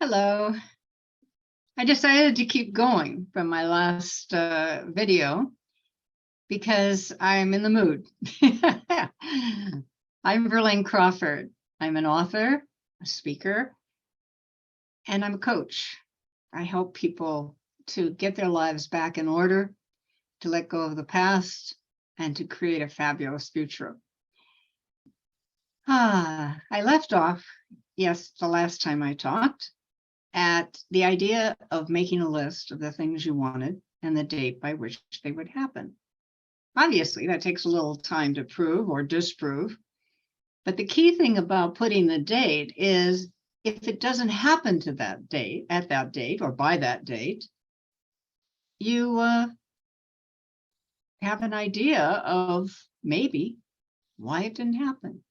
Hello. I decided to keep going from my last video because I'm in the mood. I'm Verlaine Crawford. I'm an author, a speaker, and I'm a coach. I help people to get their lives back in order, to let go of the past, and to create a fabulous future. I left off, yes, the last time I talked, at the idea of making a list of the things you wanted and the date by which they would happen. Obviously, that takes a little time to prove or disprove. But the key thing about putting the date is if it doesn't happen to that date, at that date, or by that date, you have an idea of maybe why it didn't happen.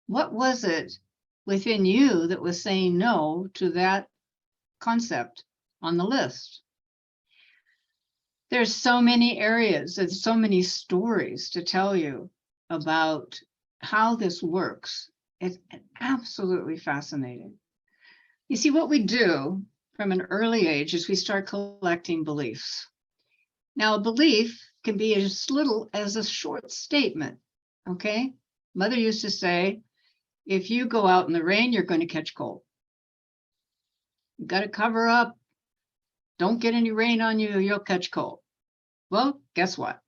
What was it within you that was saying no to that concept on the list? There's so many areas and so many stories to tell you about how this works. It's absolutely fascinating. You see, what we do from an early age is we start collecting beliefs. Now, a belief can be as little as a short statement, okay? Mother used to say, if you go out in the rain, you're going to catch cold. You got to cover up. Don't get any rain on you, you'll catch cold. Well, guess what?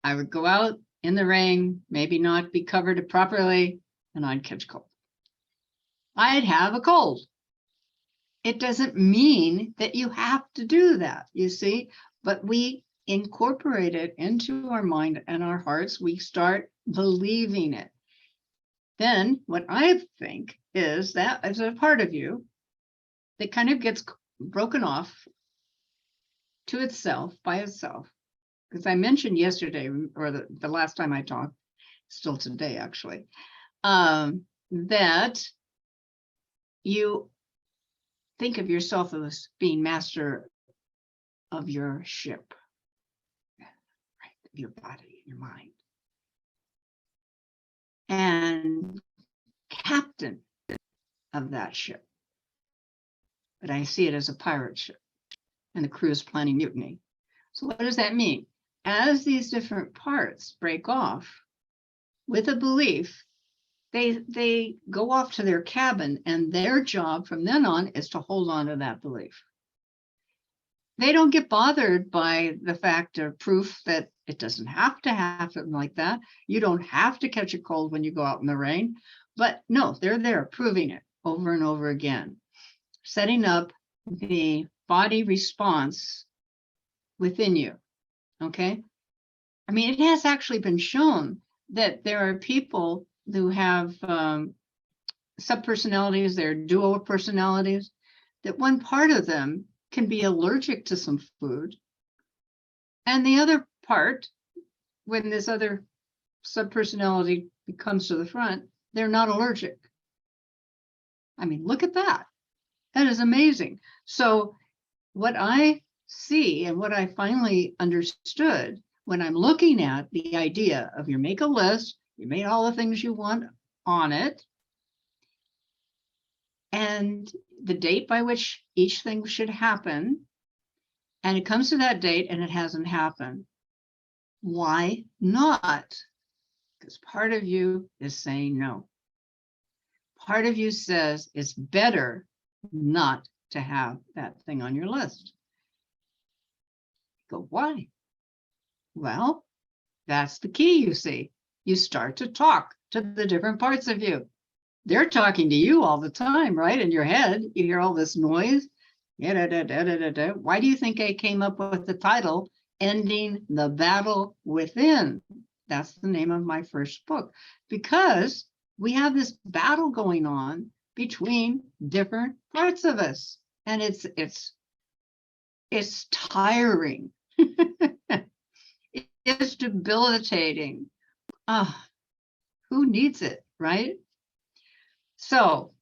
I would go out in the rain, maybe not be covered properly, and I'd catch cold. I'd have a cold. It doesn't mean that you have to do that, you see, but we incorporate it into our mind and our hearts. We start believing it. Then what I think is that as a part of you that kind of gets broken off to itself, by itself, because I mentioned yesterday, or the last time I talked, still today actually, that you think of yourself as being master of your ship, right? Your body, your mind, and captain of that ship. But I see it as a pirate ship, and the crew is planning mutiny. So what does that mean? As these different parts break off with a belief, they go off to their cabin, and their job from then on is to hold on to that belief. They don't get bothered by the fact or proof that it doesn't have to happen like that. You don't have to catch a cold when you go out in the rain. But no, they're there proving it over and over again, setting up the body response within you. Okay. I mean, it has actually been shown that there are people who have subpersonalities, they're dual personalities, that one part of them can be allergic to some food. And the other part, when this other subpersonality comes to the front, they're not allergic. I mean, look at that. That is amazing. So what I see and what I finally understood when I'm looking at the idea of you make a list, you made all the things you want on it, and the date by which each thing should happen, and it comes to that date and it hasn't happened. Why not? Because part of you is saying no. Part of you says it's better not to have that thing on your list. Go, why? Well, that's the key, you see. You start to talk to the different parts of you. They're talking to you all the time, right? In your head, you hear all this noise. Why do you think I came up with the title, Ending the Battle Within? That's the name of my first book. Because we have this battle going on between different parts of us. And it's tiring. It's debilitating. Who needs it, right? So,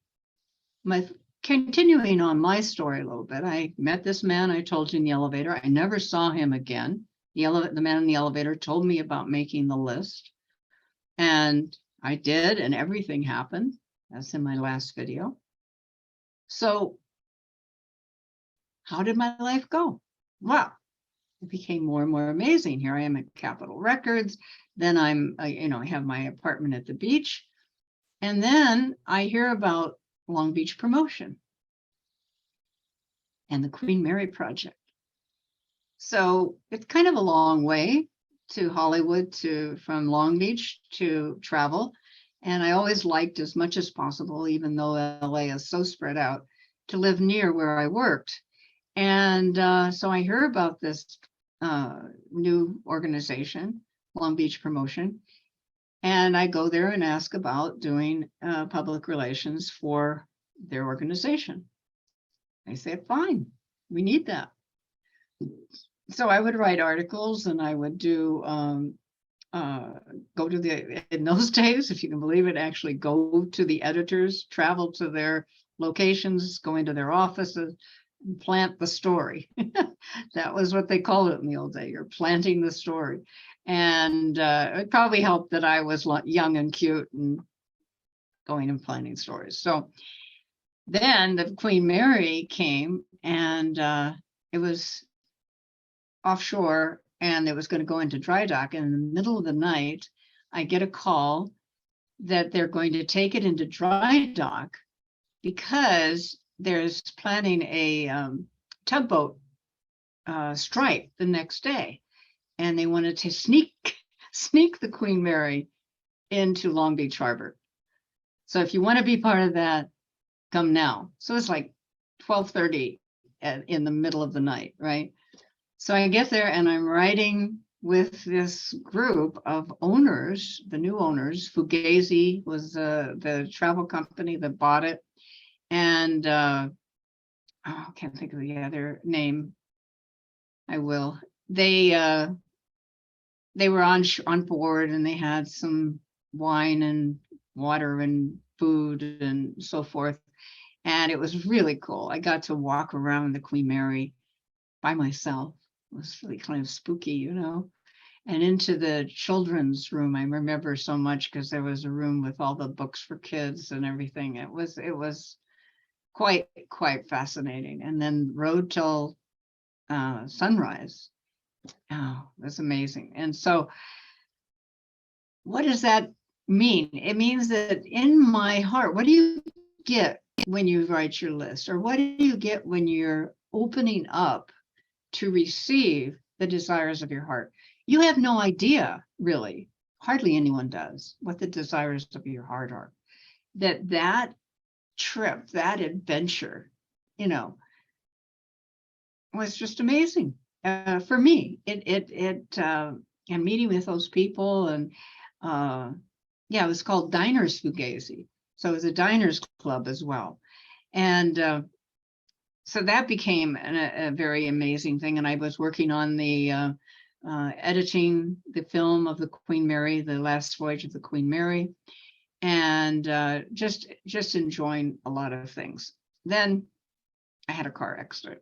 continuing on my story a little bit, I met this man I told you in the elevator. I never saw him again. The man in the elevator told me about making the list, and I did, and everything happened. That's in my last video. So how did my life go? Well, it became more and more amazing. Here I am at Capitol Records. Then I have my apartment at the beach. And then I hear about Long Beach Promotion and the Queen Mary Project. So it's kind of a long way to Hollywood from Long Beach to travel. And I always liked, as much as possible, even though LA is so spread out, to live near where I worked. And so I hear about this new organization, Long Beach Promotion, and I go there and ask about doing public relations for their organization. They said, fine, we need that. So I would write articles, and I would do go to in those days, if you can believe it, actually go to the editors, travel to their locations, go into their offices, and plant the story. That was what they called it in the old day. You're planting the story. And it probably helped that I was young and cute and going and planting stories. So then the Queen Mary came, and it was offshore, and it was going to go into dry dock. And in the middle of the night, I get a call that they're going to take it into dry dock because there's planning a tugboat strike the next day, and they wanted to sneak the Queen Mary into Long Beach Harbor. So if you want to be part of that, come now. So it's like 12:30 in the middle of the night, right? So I get there, and I'm writing with this group of owners, the new owners. Fugazi was the travel company that bought it, and I can't think of the other name. I will. They were on board, and they had some wine and water and food and so forth, and it was really cool. I got to walk around the Queen Mary by myself. It was really kind of spooky, and into the children's room. I remember so much because there was a room with all the books for kids and everything. It was quite fascinating. And then rode till sunrise. Oh, it was amazing. And so what does that mean? It means that in my heart, what do you get when you write your list? Or what do you get when you're opening up to receive the desires of your heart? You have no idea, really, hardly anyone does, what the desires of your heart are. That trip, that adventure, was just amazing for me. And meeting with those people, and it was called Diners Fugazi. So it was a diners club as well. And so that became a very amazing thing. And I was working on the editing the film of the Queen Mary, The Last Voyage of the Queen Mary, and just enjoying a lot of things. Then I had a car accident.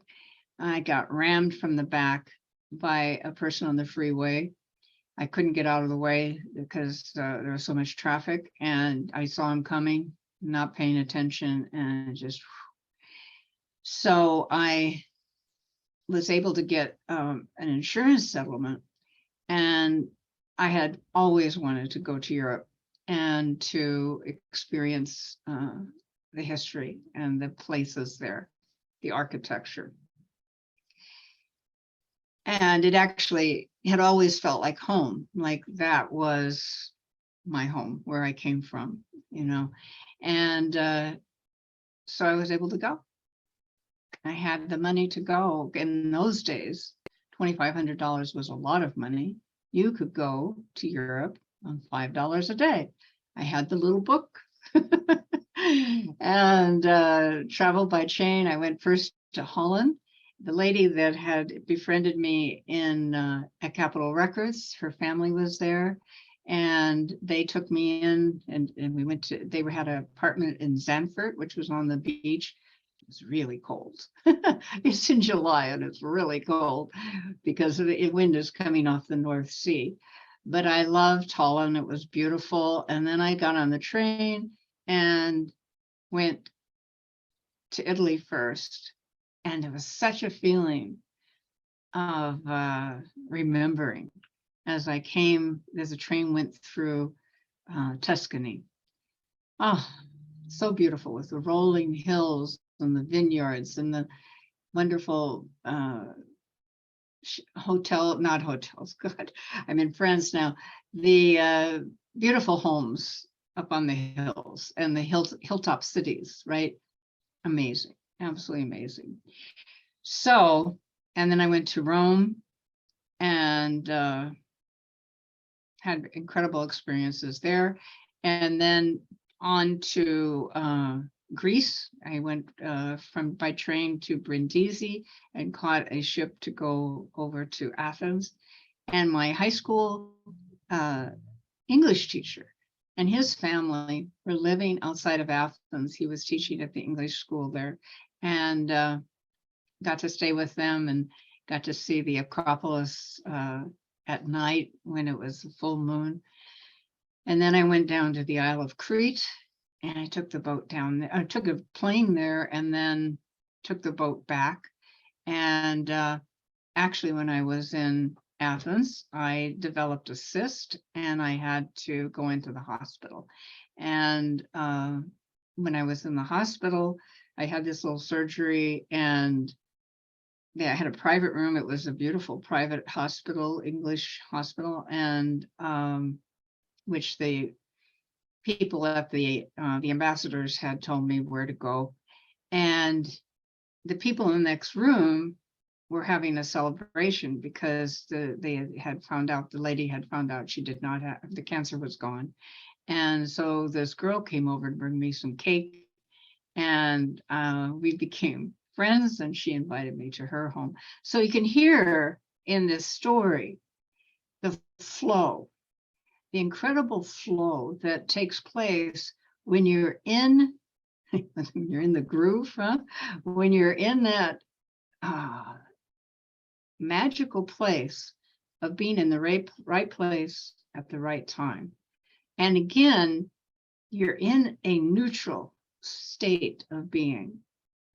I got rammed from the back by a person on the freeway. I couldn't get out of the way because there was so much traffic, and I saw him coming, not paying attention, and so I was able to get an insurance settlement. And I had always wanted to go to Europe and to experience the history and the places there, the architecture. And it actually had always felt like home, like that was my home, where I came from, And so I was able to go. I had the money to go. In those days, $2,500 was a lot of money. You could go to Europe on $5 a day. I had the little book and traveled by train. I went first to Holland. The lady that had befriended me at Capitol Records, her family was there, and they took me in, and we went to. They had an apartment in Zandvoort, which was on the beach. It was really cold. It's in July, and it's really cold because the wind is coming off the North Sea. But I loved Holland. It was beautiful. And then I got on the train and went to Italy first, and it was such a feeling of remembering as I came, as a train went through Tuscany. Oh, so beautiful with the rolling hills and the vineyards and the wonderful not hotels, God, I'm in France now. The beautiful homes up on the hills and the hilltop cities, right? Amazing, absolutely amazing. So, and then I went to Rome and had incredible experiences there. And then on to Greece. I went by train to Brindisi and caught a ship to go over to Athens. And my high school English teacher and his family were living outside of Athens. He was teaching at the English school there, and got to stay with them and got to see the Acropolis at night when it was a full moon. And then I went down to the Isle of Crete, and I took the boat down there. I took a plane there and then took the boat back. And actually, when I was in Athens, I developed a cyst and I had to go into the hospital. And when I was in the hospital, I had this little surgery, and I had a private room. It was a beautiful private hospital, English hospital, and which the people at the ambassadors had told me where to go. And the people in the next room were having a celebration because the lady had found out she did not have, the cancer was gone. And so this girl came over to bring me some cake, and we became friends, and she invited me to her home. So you can hear in this story the flow, the incredible flow that takes place when you're in the groove, huh? When you're in that magical place of being in the right place at the right time. And again, you're in a neutral state of being.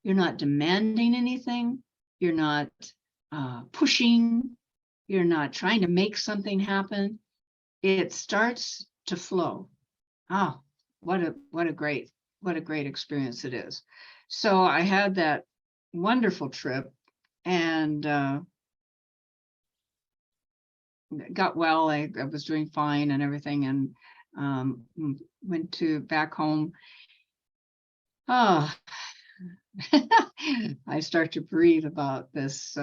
You're not demanding anything. You're not pushing. You're not trying to make something happen. It starts to flow. Oh, what a great experience it is. So I had that wonderful trip and got well. I was doing fine and everything, and went back home. Oh, I start to breathe about these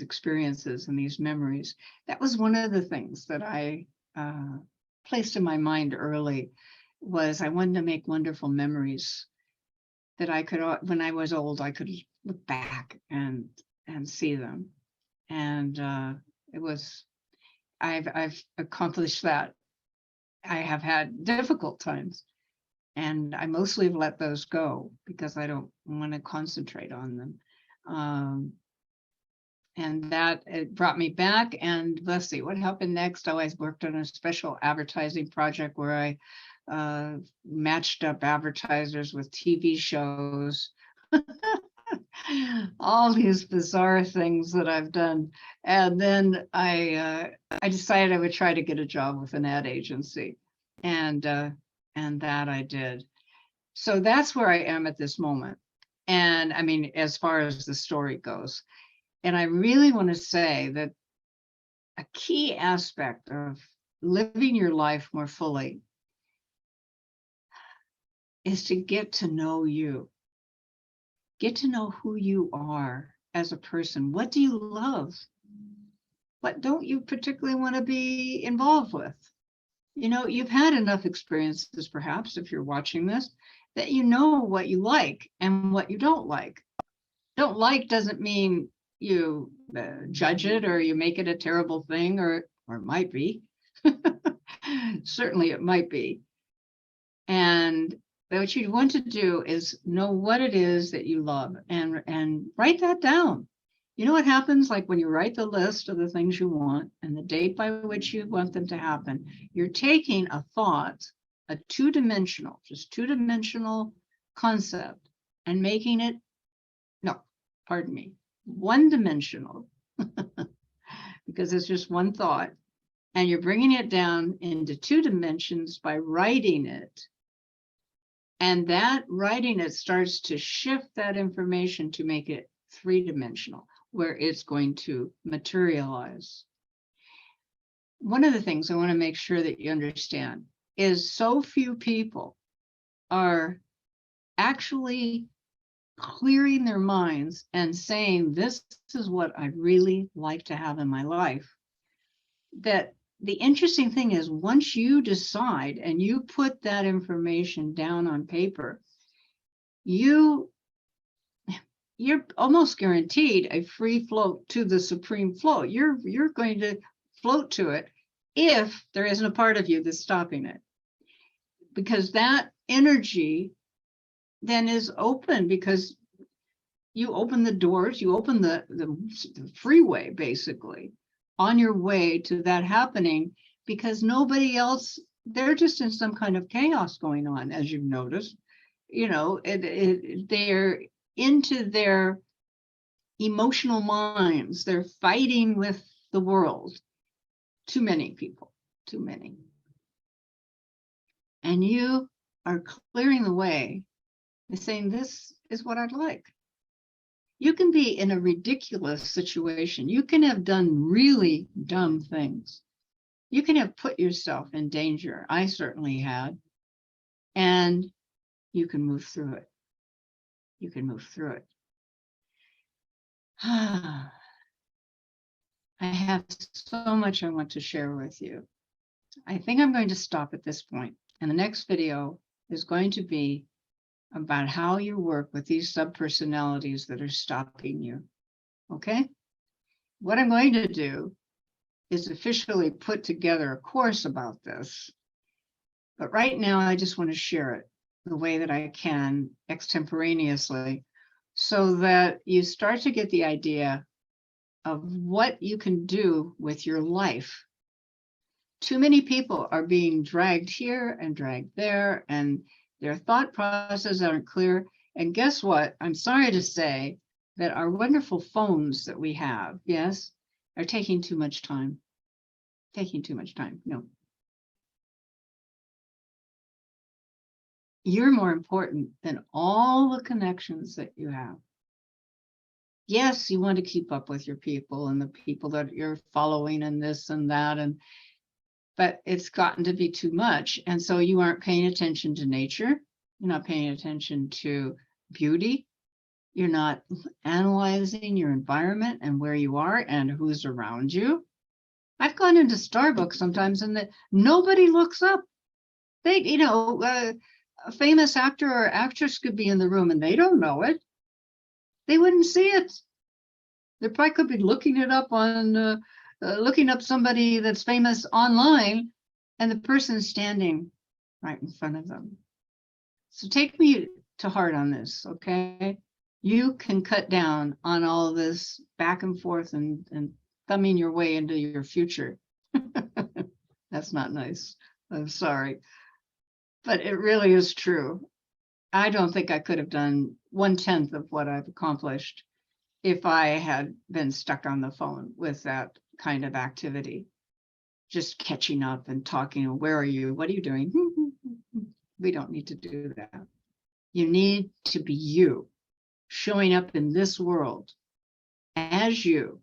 experiences and these memories. That was one of the things that I placed in my mind early, was I wanted to make wonderful memories that I could, when I was old, I could look back and see them. And I've accomplished that. I have had difficult times, and I mostly have let those go because I don't want to concentrate on them. And that it brought me back. And let's see what happened next. I worked on a special advertising project where I matched up advertisers with TV shows. All these bizarre things that I've done. And then I decided I would try to get a job with an ad agency, and that I did. So that's where I am at this moment. And I mean, as far as the story goes, and I really want to say that a key aspect of living your life more fully is to get to know you. Get to know who you are as a person. What do you love? What don't you particularly want to be involved with? You know, you've had enough experiences, perhaps, if you're watching this, that you know what you like and what you don't like. Don't like doesn't mean you judge it or you make it a terrible thing, or it might be. Certainly it might be. And what you want to do is know what it is that you love and write that down. You know what happens? Like when you write the list of the things you want and the date by which you want them to happen, you're taking a thought, a two-dimensional concept, and making it, no, pardon me, one-dimensional, because it's just one thought, and you're bringing it down into 2 dimensions by writing it. And that writing it starts to shift that information to make it 3-dimensional, where it's going to materialize. One of the things I want to make sure that you understand is so few people are actually clearing their minds and saying, this is what I'd really like to have in my life. That the interesting thing is, once you decide and you put that information down on paper, you're almost guaranteed a free float to the supreme flow. You're going to float to it if there isn't a part of you that's stopping it, because that energy then is open, because you open the doors, you open the freeway basically on your way to that happening, because nobody else, they're just in some kind of chaos going on, as you've noticed. You know, they're into their emotional minds. They're fighting with the world. Too many people, too many. And you are clearing the way and saying, this is what I'd like. You can be in a ridiculous situation. You can have done really dumb things. You can have put yourself in danger. I certainly had. And you can move through it. You can move through it. I have so much I want to share with you. I think I'm going to stop at this point. And the next video is going to be about how you work with these subpersonalities that are stopping you. Okay? What I'm going to do is officially put together a course about this. But right now, I just want to share it the way that I can extemporaneously, so that you start to get the idea of what you can do with your life. Too many people are being dragged here and dragged there, and their thought processes aren't clear. And guess what? I'm sorry to say that our wonderful phones that we have, yes, are taking too much time. Taking too much time. No. You're more important than all the connections that you have. Yes, you want to keep up with your people and the people that you're following and this and that, but it's gotten to be too much. And so you aren't paying attention to nature. You're not paying attention to beauty. You're not analyzing your environment and where you are and who's around you. I've gone into Starbucks sometimes and nobody looks up. They, a famous actor or actress could be in the room and they don't know it. They wouldn't see it. They probably could be looking it up on, looking up somebody that's famous online, and the person is standing right in front of them. So take me to heart on this, okay? You can cut down on all of this back and forth and thumbing your way into your future. That's not nice. I'm sorry. But it really is true. I don't think I could have done 1/10 of what I've accomplished if I had been stuck on the phone with that kind of activity. Just catching up and talking, where are you? What are you doing? We don't need to do that. You need to be you, showing up in this world as you.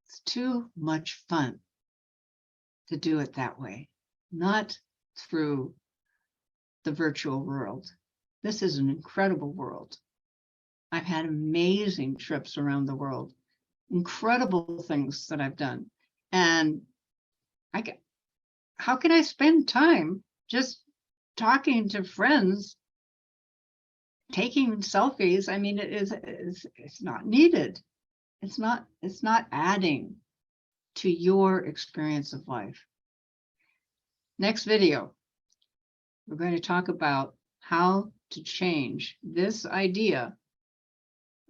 It's too much fun to do it that way, not through the virtual world. This is an incredible world. I've had amazing trips around the world, incredible things that I've done. And how can I spend time just talking to friends, taking selfies? I mean, it's not needed. It's not adding to your experience of life. Next video, we're going to talk about how to change this idea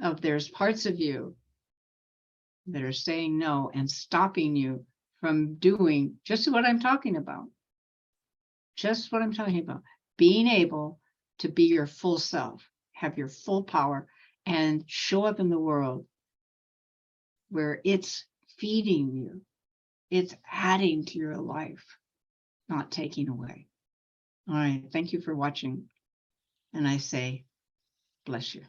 of there's parts of you that are saying no and stopping you from doing just what I'm talking about. Just what I'm talking about. Being able to be your full self, have your full power, and show up in the world where it's feeding you, it's adding to your life, not taking away. All right. Thank you for watching. And I say, bless you.